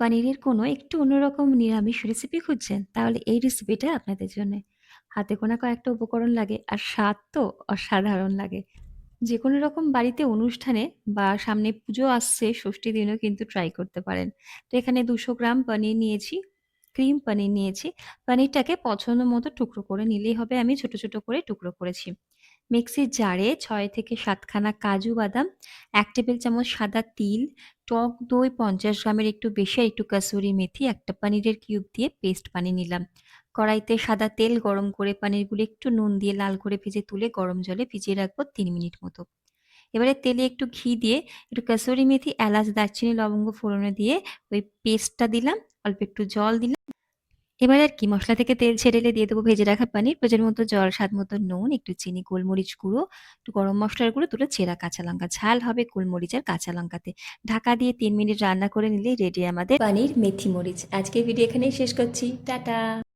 পনিরের কোনো একটু অন্যরকম নিরামিষ রেসিপি খুঁজছেন? তাহলে এই রেসিপিটা আপনাদের জন্যে। হাতে গোনা কয়েকটা উপকরণ লাগে আর স্বাদ তো অসাধারণ লাগে। যেকোনো রকম বাড়িতে অনুষ্ঠানে বা সামনে পুজো আসছে, ষষ্ঠীর দিনেও কিন্তু ট্রাই করতে পারেন। তো এখানে ২০০ গ্রাম পনির নিয়েছি, ক্রিম পনির নিয়েছি। পনিরটাকে পছন্দ মতো টুকরো করে নিলেই হবে। আমি ছোট, ছোট করে টুকরো করেছি। মিক্সির জারে ৬ থেকে ৭ খানা কাজু বাদাম, ১ টেবিল চামচ সাদা তিল, টক দই ৫০ গ্রামের একটু বেশি আর একটু কাসুরি মেথি, একটা পনিরের কিউব দিয়ে পেস্ট বানিয়ে নিলাম। কড়াইতে সাদা তেল গরম করে পনিরগুলো একটু নুন দিয়ে লাল করে ভেজে তুলে গরম জলে ভিজিয়ে রাখবো ৩ মিনিট মতো। এবারে তেলে একটু ঘি দিয়ে একটু কাসুরি মেথি, এলাচ, দারচিনি, লবঙ্গ ফোড়নে দিয়ে ওই পেস্টটা দিলাম, অল্প একটু জল দিলাম। এবার আর কি মসলা থেকে তেল ছেড়ে এলে দিয়ে দেবো ভেজে রাখা পনির, প্রয়োজন মতো জল, স্বাদ মতো নুন, একটু চিনি, গোলমরিচ গুঁড়ো, একটু গরম মসলার গুঁড়ো, দুটো চেরা কাঁচা লঙ্কা। ঝাল হবে গোলমরিচ আর কাঁচা লঙ্কাতে। ঢাকা দিয়ে ৩ মিনিট রান্না করে নিলেই রেডি আমাদের পনির মেথি মরিচ। আজকের ভিডিও এখানেই শেষ করছি। টাটা।